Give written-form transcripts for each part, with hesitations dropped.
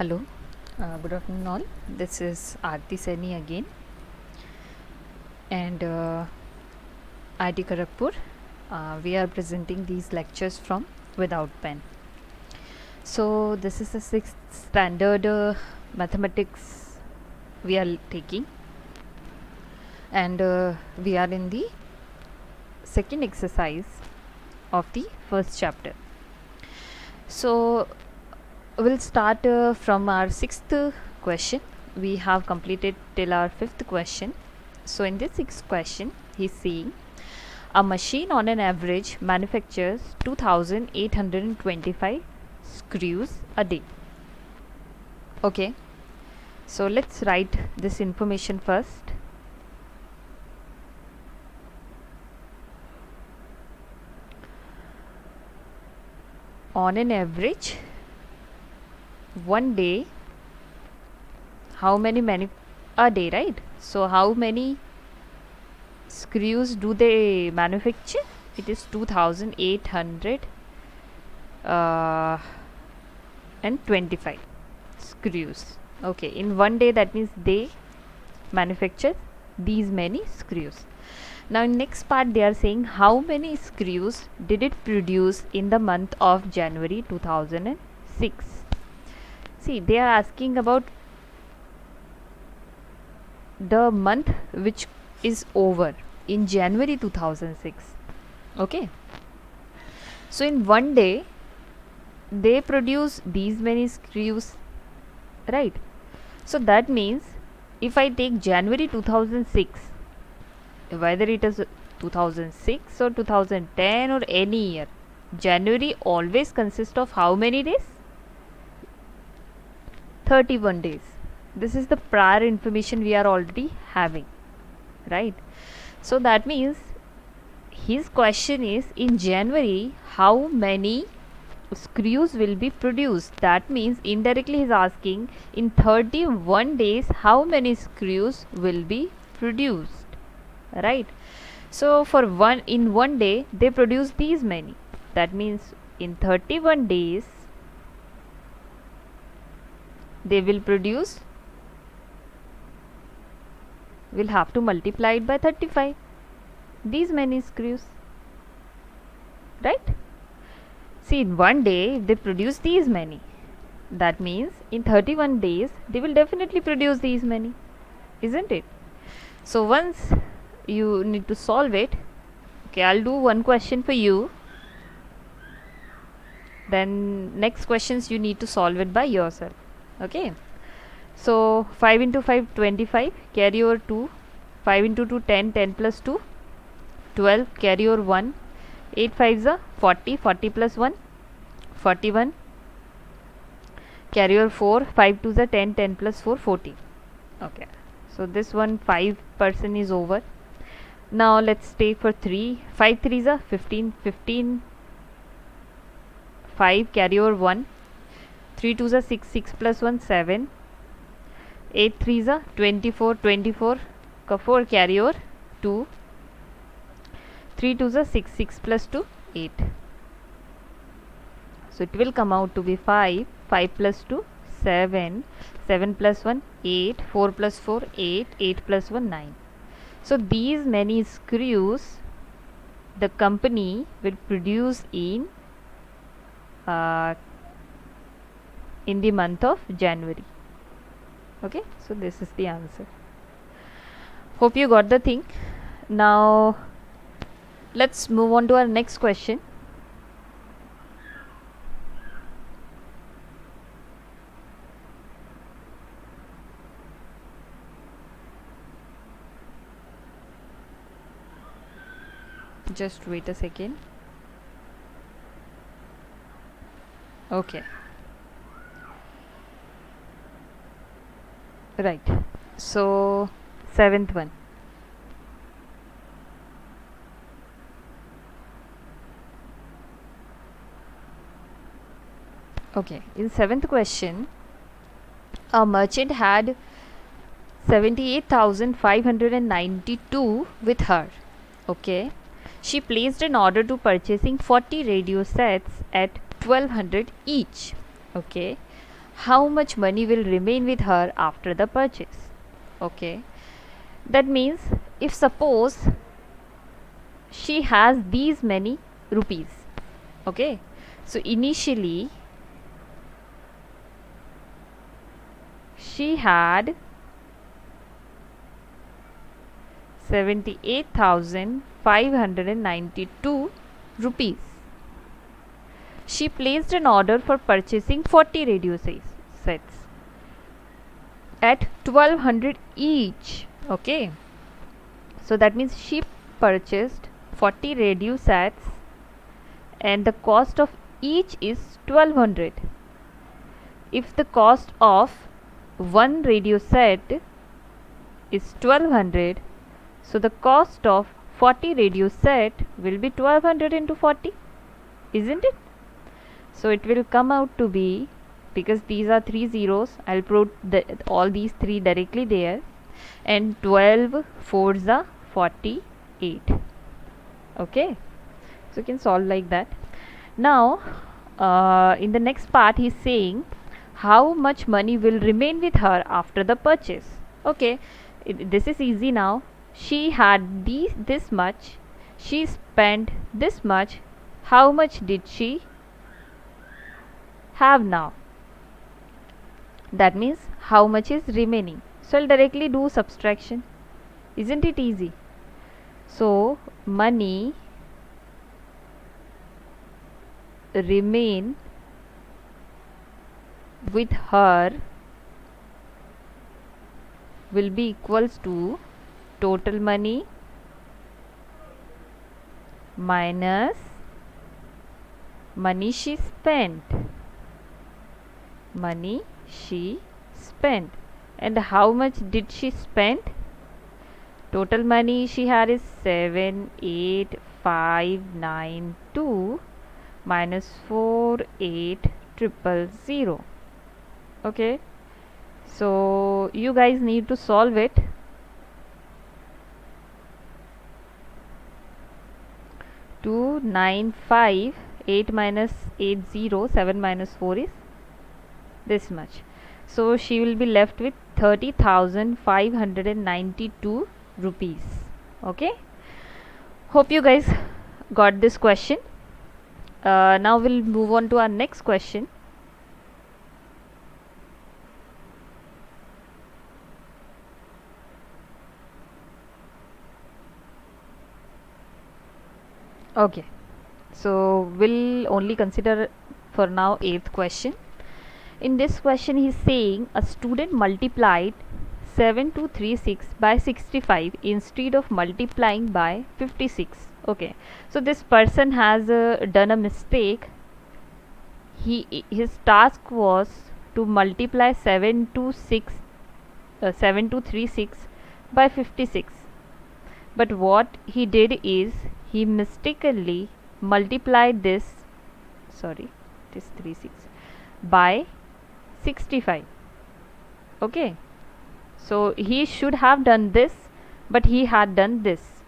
Hello, good afternoon all. This is Aarti Saini again, and IIT Kharagpur. We are presenting these lectures from Without Pen. So this is the sixth standard mathematics we are taking, and we are in the second exercise of the first chapter. So we'll start from our sixth question. We have completed till our fifth question. So in this sixth question, he's saying a machine on an average manufactures 2825 screws a day. Okay, so let's write this information first. On an average, one day, how many a day, right? So how many screws do they manufacture? It is 2800 and 25 screws. Okay, in one day, that means they manufacture these many screws. Now in next part they are saying how many screws did it produce in the month of January 2006. See, they are asking about the month which is over in January 2006. Okay, so in one day they produce these many screws, right? So that means if I take January 2006, whether it is 2006 or 2010 or any year, January always consists of how many days? 31 days. This is the prior information we are already having, right? So that means his question is, in January how many screws will be produced? That means indirectly he is asking, in 31 days how many screws will be produced, right? So for in one day they produce these many. That means in 31 days they will produce, we'll have to multiply it by 35, these many screws, right? See, in one day if they produce these many, that means in 31 days they will definitely produce these many, isn't it? So once you need to solve it, okay, I'll do one question for you, then next questions you need to solve it by yourself. Okay, so 5 into 5 25, carry over 2, 5 into 2 10, 10 plus 2 12, carry over 1, 8 5s are 40, 40 plus 1 41, carry over 4, 5 2s are 10, 10 plus 4 40. Okay, so this one 5% is over. Now let's take for 3, 5 3s are 15, 15 5, carry over 1, 3 2s are 6, 6 plus 1 7, 8 3s are 24, 24 4, carry over 2, 3 2s are 6, 6 plus 2 8. So it will come out to be 5, 5 plus 2 7, 7 plus 1 8, 4 plus 4 8, 8 plus 1 9. So these many screws the company will produce in the month of January. Okay, so this is the answer. Hope you got the thing. Now let's move on to our next question. Just wait a second. Okay, right, so seventh one. Okay, in seventh question, a merchant had 78,592 with her. Okay, she placed an order to purchasing 40 radio sets at 1200 each. Okay, how much money will remain with her after the purchase. Okay, that means if suppose she has these many rupees, okay, so initially she had 78,592 rupees. She placed an order for purchasing 40 radio sets at 1200 each. Okay, so that means she purchased 40 radio sets and the cost of each is 1200. If the cost of one radio set is 1200, so the cost of 40 radio set will be 1200 into 40, isn't it? So it will come out to be, because these are three zeros, I'll put all these three directly there, and 12 fours are 48. Okay, so you can solve like that. Now in the next part he is saying how much money will remain with her after the purchase. Okay, this is easy now. She had this much, she spent this much, how much did she have now? That means how much is remaining. So I'll directly do subtraction. Isn't it easy? So money remain with her will be equals to total money minus money she spent. Money she spent. And how much did she spend? Total money she had is 78592 minus 48000. Okay, so you guys need to solve it. Two 958 minus 80, 7 minus 4 is this much. So she will be left with 30,592 rupees. Okay, hope you guys got this question. Now we'll move on to our next question. Okay, so we'll only consider for now 8th question. In this question he is saying a student multiplied 7236 by 65 instead of multiplying by 56. Okay, so this person has done a mistake. His task was to multiply 7236 by 56, but what he did is he mistakenly multiplied this, sorry, this 36 by 65. Okay, so he should have done this, but he had done this.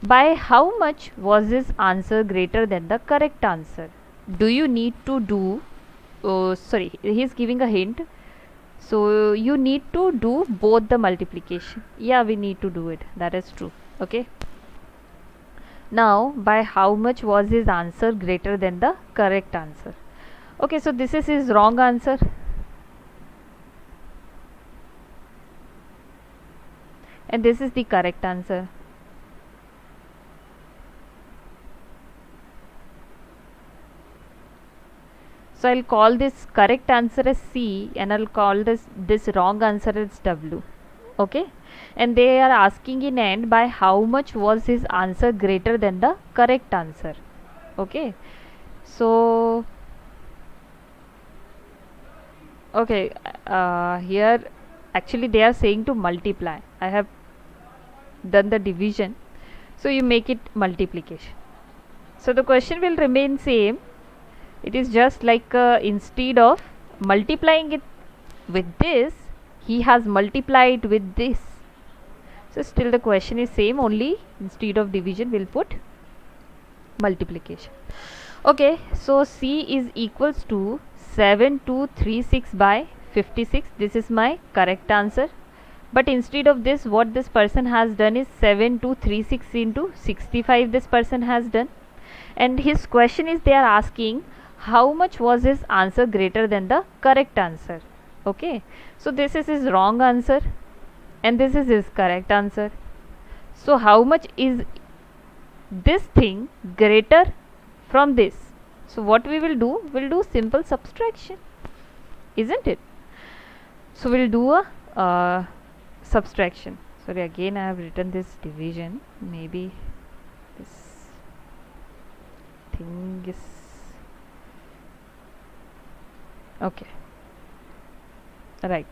By how much was his answer greater than the correct answer? Do you need to do, sorry, he is giving a hint, so you need to do both the multiplication. Yeah, we need to do it, that is true. Okay, now by how much was his answer greater than the correct answer? Okay, so this is his wrong answer. And this is the correct answer. So I'll call this correct answer as C and I'll call this wrong answer as W. Okay, and they are asking in end by how much was his answer greater than the correct answer. Okay, so okay, here actually they are saying to multiply. I have done the division, so you make it multiplication. So the question will remain same. It is just like instead of multiplying it with this, he has multiplied with this. So still the question is same, only instead of division we'll put multiplication. Okay, so C is equals to 7236 by 56. This is my correct answer. But instead of this, what this person has done is 7236 into 65 this person has done. And his question is, they are asking how much was his answer greater than the correct answer. Okay, so this is his wrong answer and this is his correct answer. So how much is this thing greater from this? So what we will do, we'll do simple subtraction, isn't it? So we'll do a subtraction. Sorry, again I have written this division. Maybe this thing is okay, right.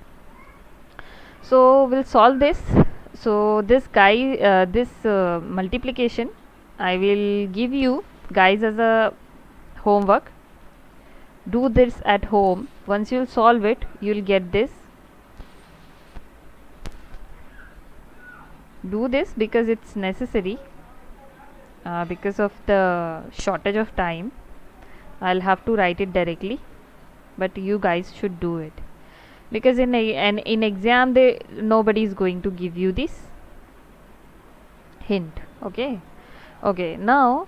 So we'll solve this. So this guy, this multiplication I will give you guys as a homework. Do this at home. Once you'll solve it, you'll get this. Do this because it's necessary. Because of the shortage of time, I'll have to write it directly, but you guys should do it because in in exam nobody is going to give you this hint. Okay, okay, now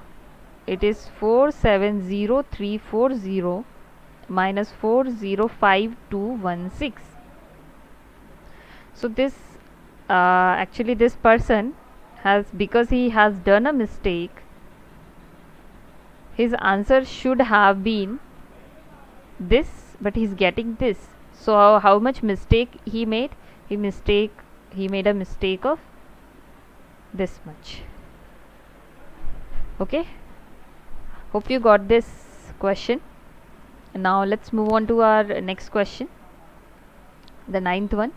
it is 470340 minus 405216. So this actually this person has, because he has done a mistake, his answer should have been this, but he's getting this. So how much mistake he made? He made a mistake of this much. Okay, hope you got this question. Now let's move on to our next question, the ninth one.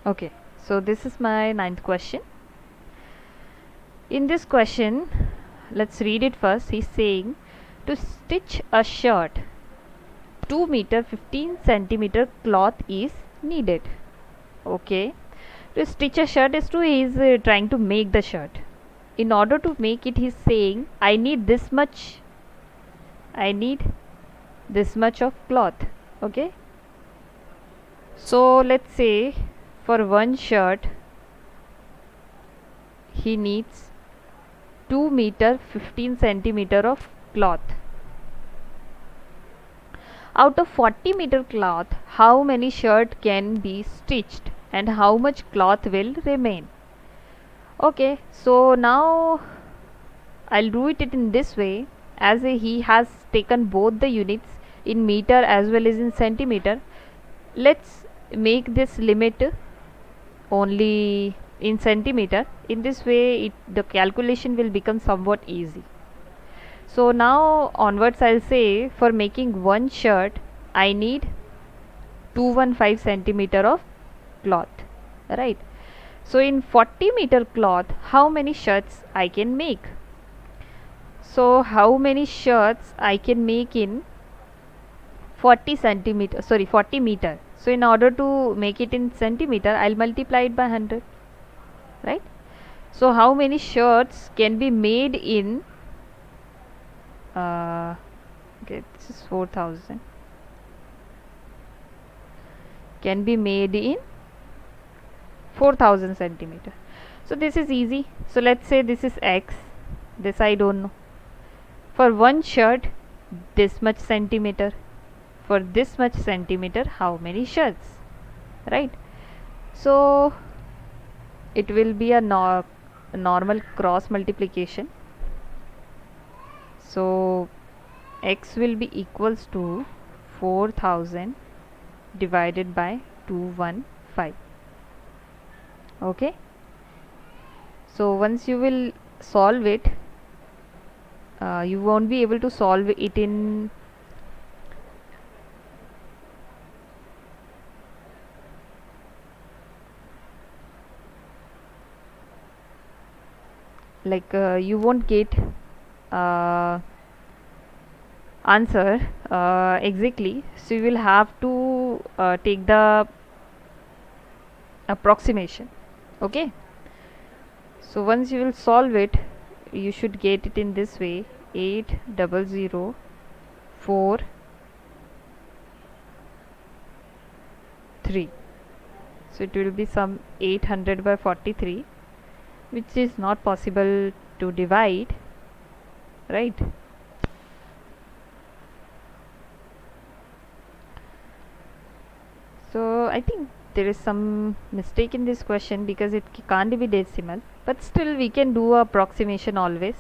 Okay, so this is my ninth question. In this question, let's read it first. He's saying to stitch a shirt 2 meter 15 centimeter cloth is needed. Okay, to stitch a shirt is to, he is trying to make the shirt. In order to make it, he's saying I need this much of cloth. Okay, so let's say for one shirt he needs 2 meter 15 centimeter of cloth. Out of 40 meter cloth, how many shirt can be stitched and how much cloth will remain? Okay, so now I'll do it in this way, as he has taken both the units in meter as well as in centimeter. Let's make this limit only in centimeter. In this way the calculation will become somewhat easy. So now onwards I'll say for making one shirt I need 215 centimeter of cloth, right? So in 40 meter cloth, how many shirts I can make? So how many shirts I can make in 40 meter? So in order to make it in centimeter, I'll multiply it by 100, right? So how many shirts can be made in okay, this is 4000, can be made in 4000 centimeter. So this is easy. So let's say this is x, this I don't know. For one shirt this much centimeter, for this much centimeter how many shirts, right? So it will be a normal cross multiplication. So x will be equals to 4000 divided by 215. Okay, so once you will solve it, you won't be able to solve it in like you won't get answer exactly. So you will have to take the approximation. Okay, so once you will solve it, you should get it in this way: 80043. So it will be some 800 by 43, which is not possible to divide, right? So I think there is some mistake in this question because it can't be decimal, but still we can do a approximation always.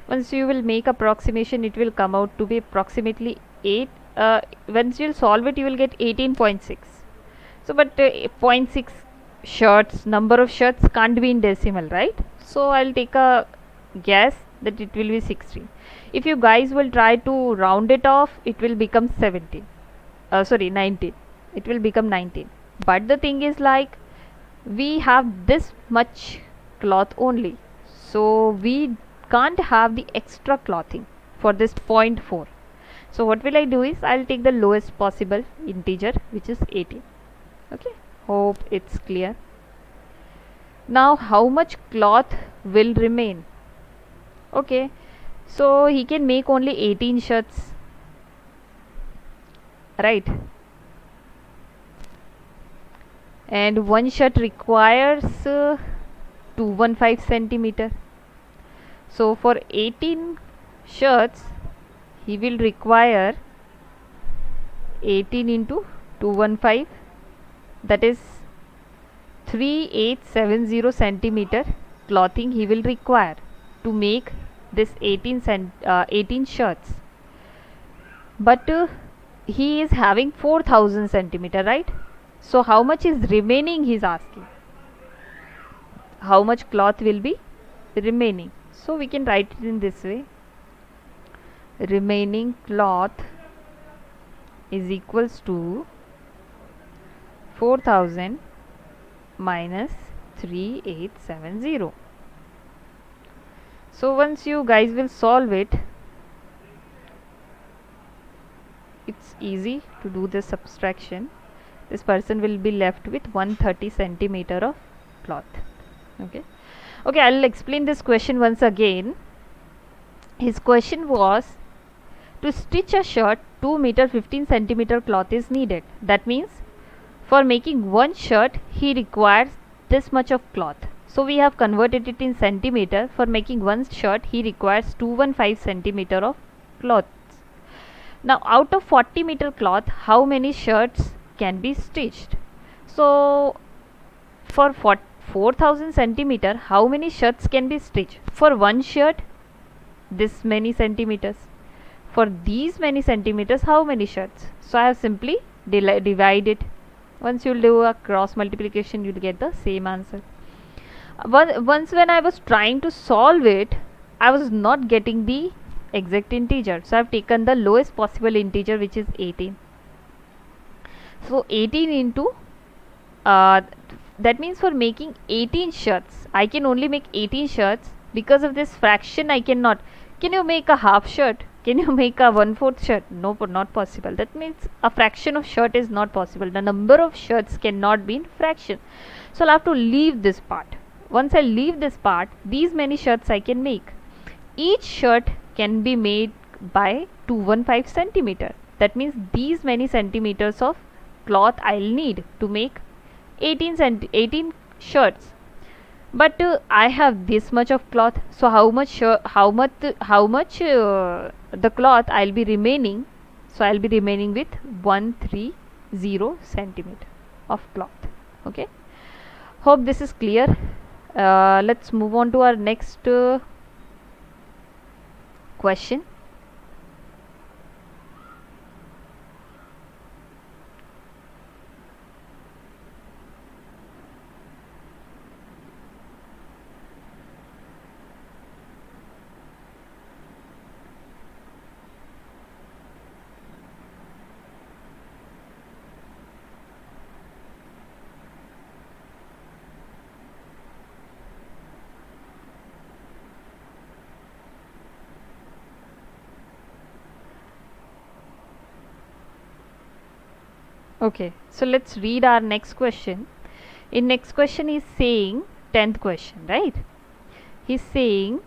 Once you will make approximation, it will come out to be approximately 8. Once you'll solve it, you will get 18.6. So but 0.6 shirts, number of shirts can't be in decimal, right? So I'll take a guess that it will be 16. If you guys will try to round it off, it will become 17. Sorry, 19. It will become 19. But the thing is, like, we have this much cloth only, so we can't have the extra clothing for this 0.4. So what will I do is, I'll take the lowest possible integer, which is 18. Okay, hope it's clear. Now how much cloth will remain? Okay, so he can make only 18 shirts, right? And one shirt requires 215 centimeter. So for 18 shirts, he will require 18 into 215, that is 3870 centimeter clothing he will require to make this 18 shirts. But he is having 4000 centimeter, right? So how much is remaining, he is asking. How much cloth will be remaining? So we can write it in this way: remaining cloth is equals to 4000 minus 3870. So once you guys will solve it, it's easy to do the subtraction. This person will be left with 130 centimeter of cloth. Okay, I'll explain this question once again. His question was, to stitch a shirt 2 meter 15 centimeter cloth is needed. That means for making one shirt he requires this much of cloth. So we have converted it in centimeter. For making one shirt he requires 215 centimeter of cloth. Now out of 40 meter cloth, how many shirts can be stitched? So for 4000 centimeter, how many shirts can be stitched? For one shirt, this many centimeters. For these many centimeters, how many shirts? So I have simply divided. Once you do a cross multiplication, you will get the same answer. Once when I was trying to solve it, I was not getting the exact integer, so I have taken the lowest possible integer, which is 18. So 18 into that means for making 18 shirts, I can only make 18 shirts. Because of this fraction, I cannot. Can you make a half shirt? Can you make a 1/4 shirt? No, not possible. That means a fraction of shirt is not possible. The number of shirts cannot be in fraction. So I'll have to leave this part. Once I leave this part, these many shirts I can make. Each shirt can be made by 215 centimeter. That means these many centimeters of cloth I'll need to make 18 shirts. But I have this much of cloth, so how much the cloth I'll be remaining? So I'll be remaining with 130 centimeter of cloth. Okay, hope this is clear. Let's move on to our next question. Okay, so let's read our next question. In next question is saying 10th question, right? He's saying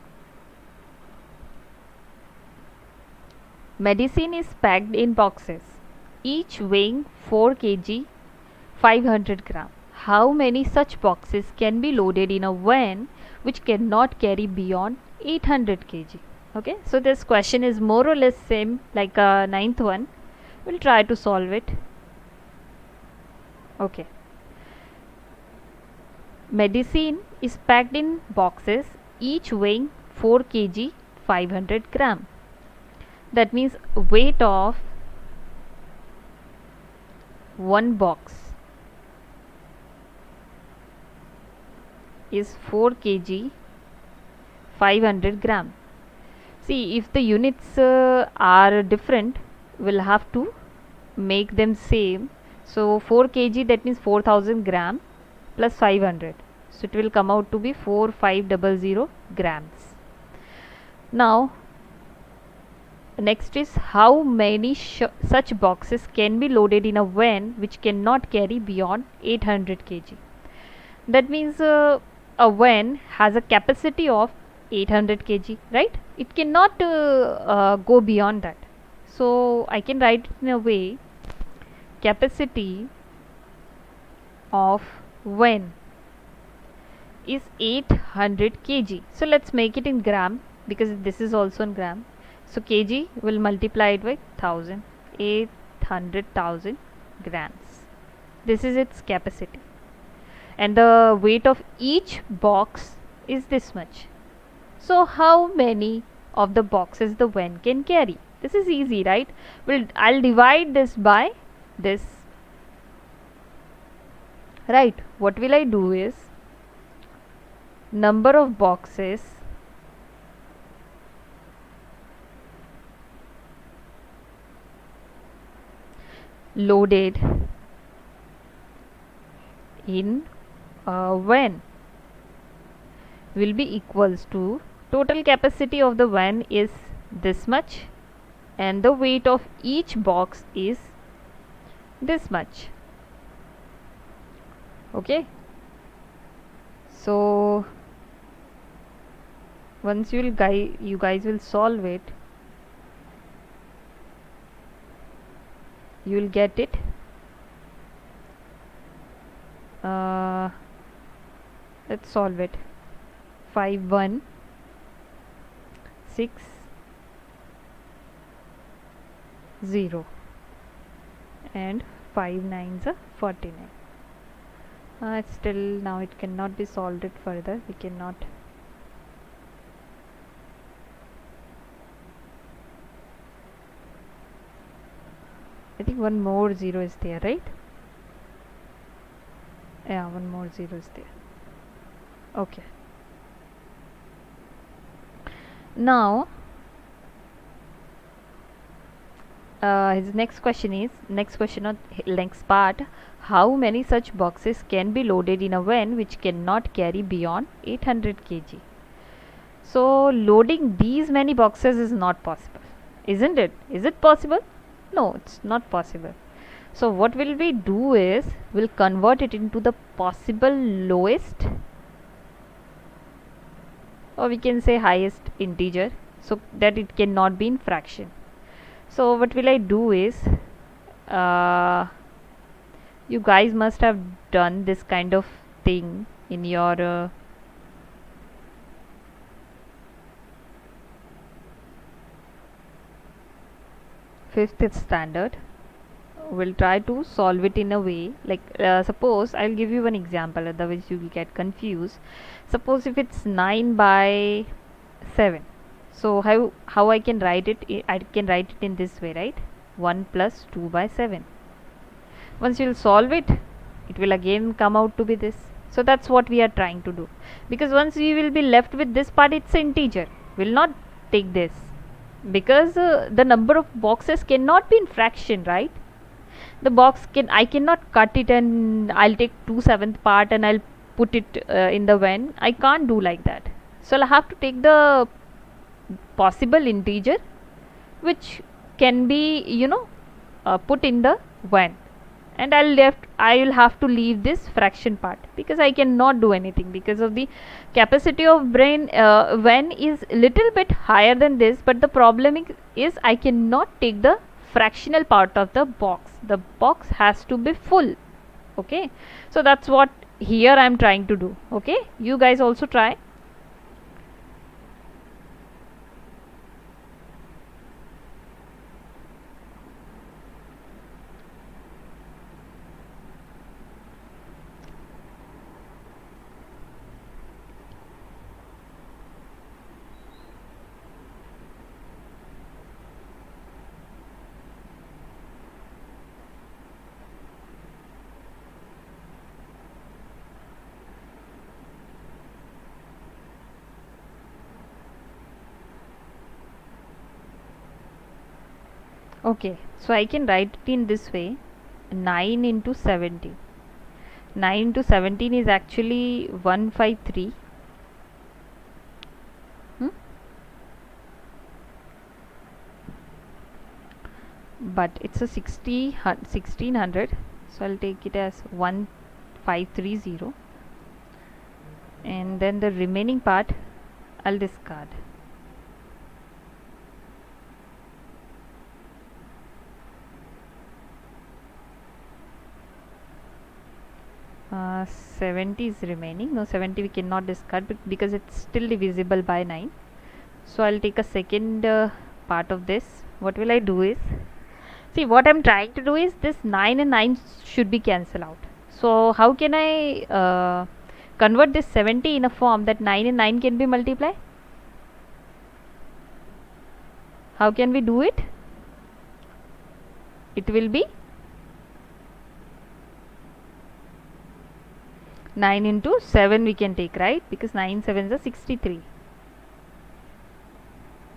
medicine is packed in boxes, each weighing 4 kg 500 gram. How many such boxes can be loaded in a van which cannot carry beyond 800 kg? Okay, so this question is more or less same like a ninth one. We'll try to solve it. Okay. Medicine is packed in boxes, each weighing 4 kg 500 gram. That means weight of one box is 4 kg 500 gram. See, if the units are different, we'll have to make them same. So 4 kg, that means 4000 gram plus 500. So it will come out to be 4500 grams. Now next is how many such boxes can be loaded in a van which cannot carry beyond 800 kg. That means a van has a capacity of 800 kg, right? It cannot go beyond that. So I can write it in a way, capacity of van is 800 kg. So let's make it in gram because this is also in gram. So kg will multiply it by 1000, 800,000 grams. This is its capacity. And the weight of each box is this much. So how many of the boxes the van can carry? This is easy, right? I'll divide this by this. Right, what will I do is number of boxes loaded in a van will be equals to total capacity of the van is this much and the weight of each box is this much. Okay, so once you guys will solve it, you will get it. Let's solve it. 5160 and 5 9s are 49. Still now it cannot be solved it further. We cannot. I think one more 0 is there, right? Yeah, one more 0 is there. Okay. Now his next question on next part, how many such boxes can be loaded in a van which cannot carry beyond 800 kg? So loading these many boxes is not possible, isn't it? Is it possible? No, it's not possible. So what will we do is we'll convert it into the possible lowest, or we can say highest integer, so that it cannot be in fraction. So what will I do is you guys must have done this kind of thing in your fifth standard. We'll try to solve it in a way like suppose I'll give you one example, otherwise you will get confused. Suppose if it's 9 by 7, so how I can write it? I can write it in this way, right? 1 plus 2 by 7. Once you'll solve it, it will again come out to be this. So that's what we are trying to do, because once we will be left with this part, it's integer, we'll not take this because the number of boxes cannot be in fraction, right? The box I cannot cut it and I'll take 2/7 part and I'll put it in the van. I can't do like that. So I'll have to take the possible integer which can be put in the van. and I will have to leave this fraction part because I cannot do anything because of the capacity of brain when is little bit higher than this, but the problem is I cannot take the fractional part of the box has to be full. Okay, so that's what here I am trying to do. Okay, you guys also try. Okay, so I can write it in this way: 9 into 17. 9 into 17 is actually 153. Hmm? But it's a 1600, so I'll take it as 1530, and then the remaining part I'll discard. 70 is remaining. No, 70 we cannot discard because it's still divisible by 9. So I'll take a second part of this. What will I do is, see, what I'm trying to do is this 9 and 9 should be cancelled out. So how can I convert this 70 in a form that 9 and 9 can be multiplied? How can we do it? It will be 9 into 7 we can take, right? Because 9 7s are 63.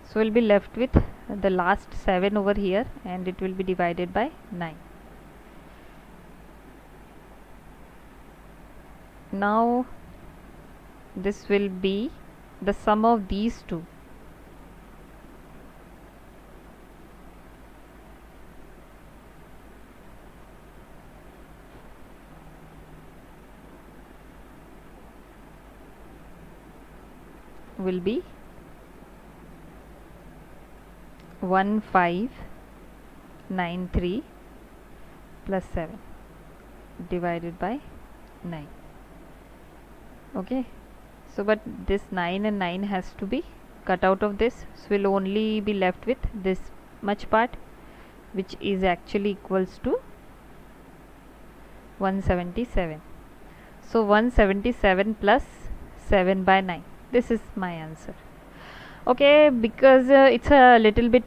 So we'll be left with the last 7 over here, and it will be divided by 9. Now this will be the sum of these two. Will be 1593 plus 7 divided by 9. Okay, so but this 9 and 9 has to be cut out of this, so we'll only be left with this much part, which is actually equals to 177. So 177 plus 7 by 9, this is my answer. Okay, because it's a little bit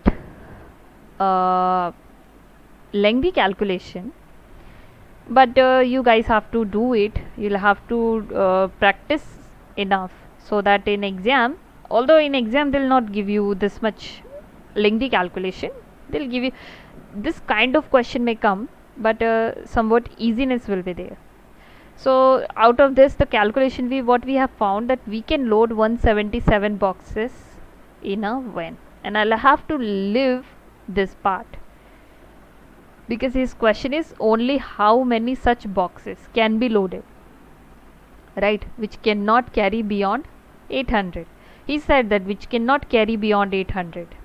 lengthy calculation, but you guys have to do it. You'll have to practice enough so that in exam, although in exam they'll not give you this much lengthy calculation, they'll give you this kind of question may come, but somewhat easiness will be there. So out of this, the calculation what we have found that we can load 177 boxes in a van, and I'll have to leave this part because his question is only how many such boxes can be loaded, right, which cannot carry beyond 800. He said that which cannot carry beyond 800,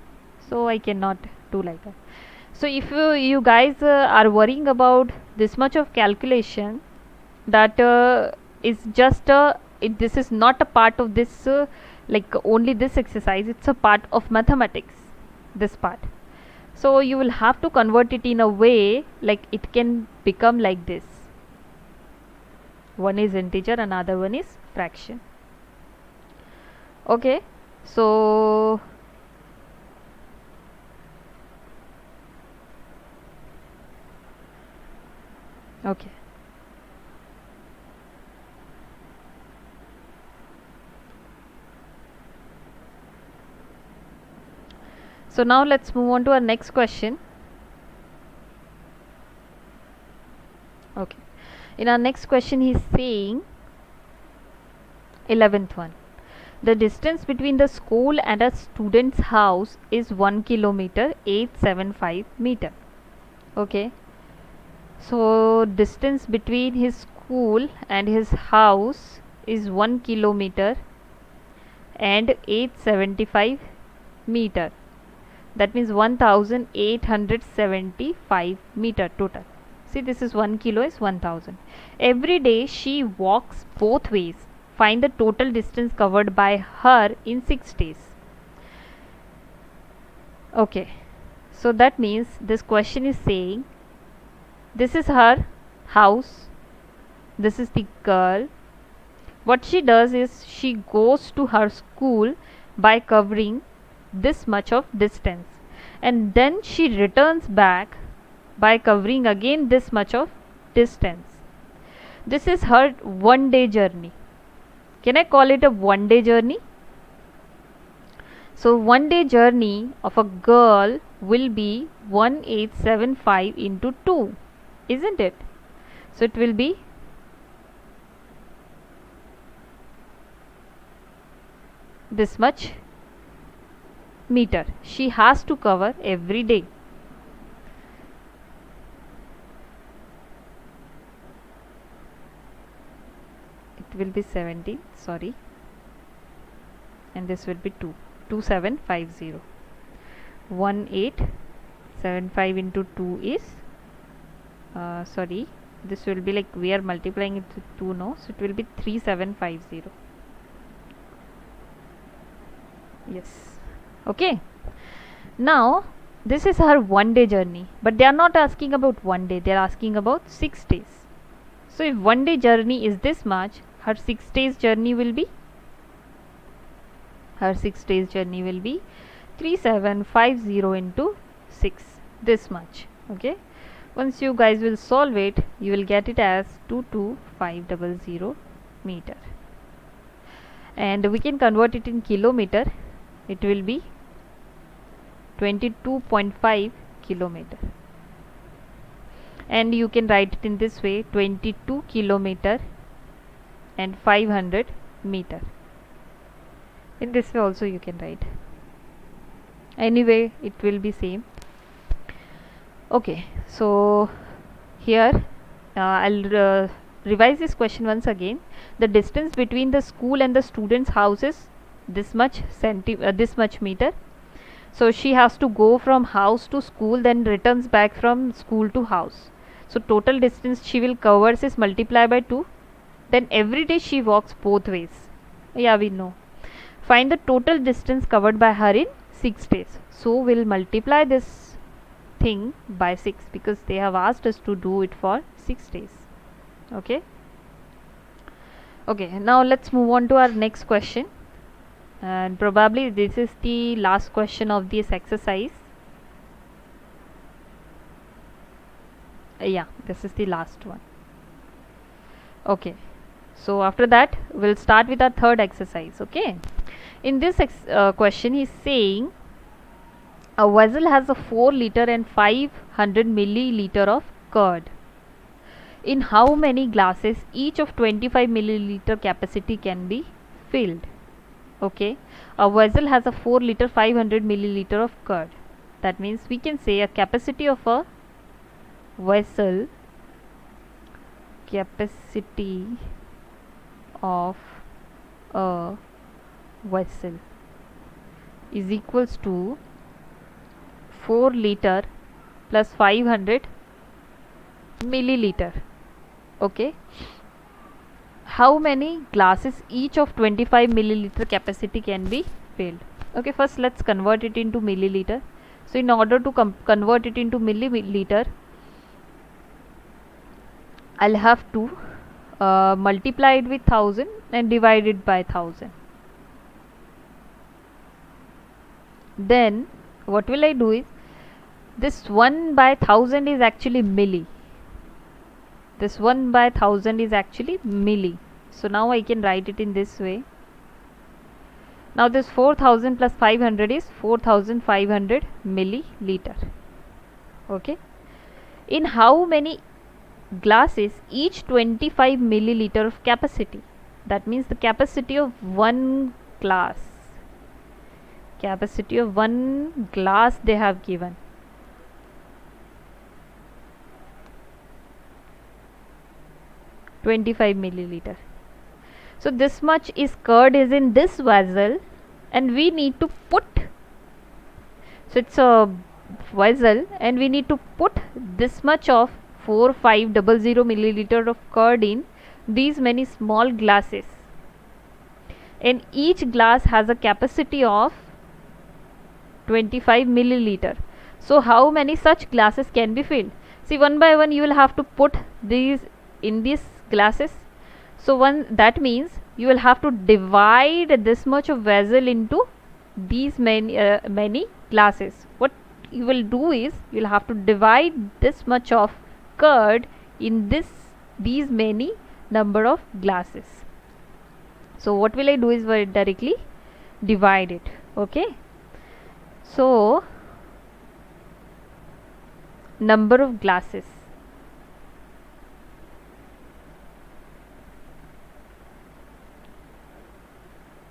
so I cannot do like that. So if you guys are worrying about this much of calculation, that is just this is not a part of this like only this exercise, it's a part of mathematics, this part. So you will have to convert it in a way like it can become like this: one is integer, another one is fraction. Okay, so okay, so now let's move on to our next question. Okay, in our next question he's saying 11th one: the distance between the school and a student's house is 1 kilometer 875 meter. Okay, So distance between his school and his house is 1 kilometer and 875 meter. That means 1875 meter total. See, this is 1 kilo is 1000. Every day she walks both ways. Find the total distance covered by her in 6 days. Okay, so that means this question is saying this is her house, this is the girl. What she does is she goes to her school by covering this much of distance, and then she returns back by covering again this much of distance. This is her one day journey. Can I call it a one day journey? So one day journey of a girl will be 1875 into 2, isn't it? So it will be this much meter she has to cover every day. It will be 17, sorry, and this will be 2, 2750. 1875 into 2 is sorry, this will be like we are multiplying it with 2 now, so it will be 3750. Yes, okay. Now this is her one day journey, but they are not asking about one day, they are asking about 6 days. So if one day journey is this much, her 6 days journey will be 3750 into 6, this much. Okay, once you guys will solve it, you will get it as 22500 meter, and we can convert it in kilometer. It will be 22.5 kilometer, and you can write it in this way: 22 kilometer and 500 meter. In this way also you can write. Anyway, it will be same. Okay, so here I'll revise this question once again. The distance between the school and the student's house is this much meter. So she has to go from house to school, then returns back from school to house. So total distance she will cover is multiply by 2. Then every day she walks both ways. Yeah, we know. Find the total distance covered by her in 6 days. So we'll multiply this thing by 6 because they have asked us to do it for 6 days. Okay. Okay, now let's move on to our next question, and probably this is the last question of this exercise. Yeah, this is the last one. Okay, so after that we'll start with our third exercise. Okay, in this question he's saying a vessel has a 4 liter and 500 milliliter of curd. In how many glasses each of 25 milliliter capacity can be filled? Okay, a vessel has a 4 liter 500 milliliter of curd. That means we can say a capacity of a vessel, is equals to 4 liter plus 500 milliliter. Okay, how many glasses each of 25 milliliter capacity can be filled? Okay, first let's convert it into milliliter. So in order to convert it into milliliter, I'll have to multiply it with 1000 and divide it by 1000. Then what will I do is, this 1 by 1000 is actually milli. This 1 by 1000 is actually milli. So now I can write it in this way. Now this 4000 plus 500 is 4500 milliliter. Okay. In how many glasses each 25 milliliter of capacity? That means the capacity of one glass. Capacity of one glass they have given. 25 milliliter. So this much is curd is in this vessel, and we need to put, so it's a vessel and we need to put this much of 4500 milliliter of curd in these many small glasses, and each glass has a capacity of 25 milliliter. So how many such glasses can be filled? See, one by one you will have to put these in these glasses. So that means you will have to divide this much of vessel into these many glasses. What you will do is you will have to divide this much of curd in these many number of glasses. So what will I do is directly divide it. Okay, so number of glasses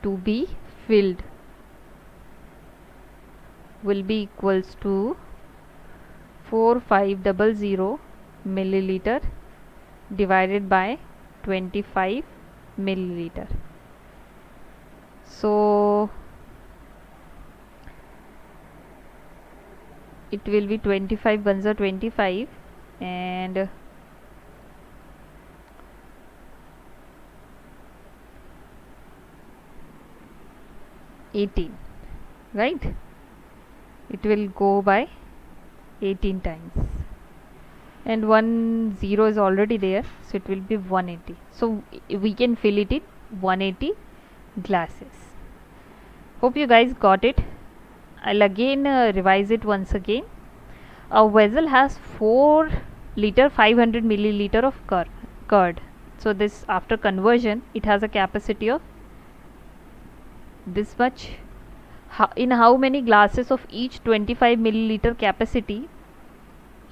to be filled will be equals to 4500 milliliter divided by 25 milliliter. So it will be 25 ones are 25 and 18, right? It will go by 18 times, and 1 0 is already there, so it will be 180. So we can fill it in 180 glasses. Hope you guys got it. I'll again revise it once again. A vessel has 4 liter 500 milliliter of curd. So this, after conversion, it has a capacity of this much. In how many glasses of each 25 milliliter capacity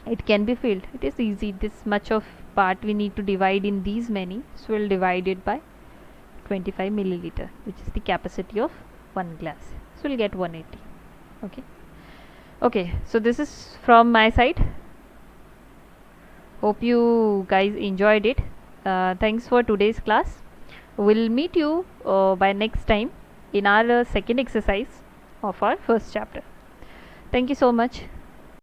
it can be filled? It is easy. This much of part we need to divide in these many, so we'll divide it by 25 milliliter, which is the capacity of one glass. So we'll get 180. Okay, so this is from my side. Hope you guys enjoyed it. Thanks for today's class. We'll meet you by next time in our second exercise of our first chapter. Thank you so much.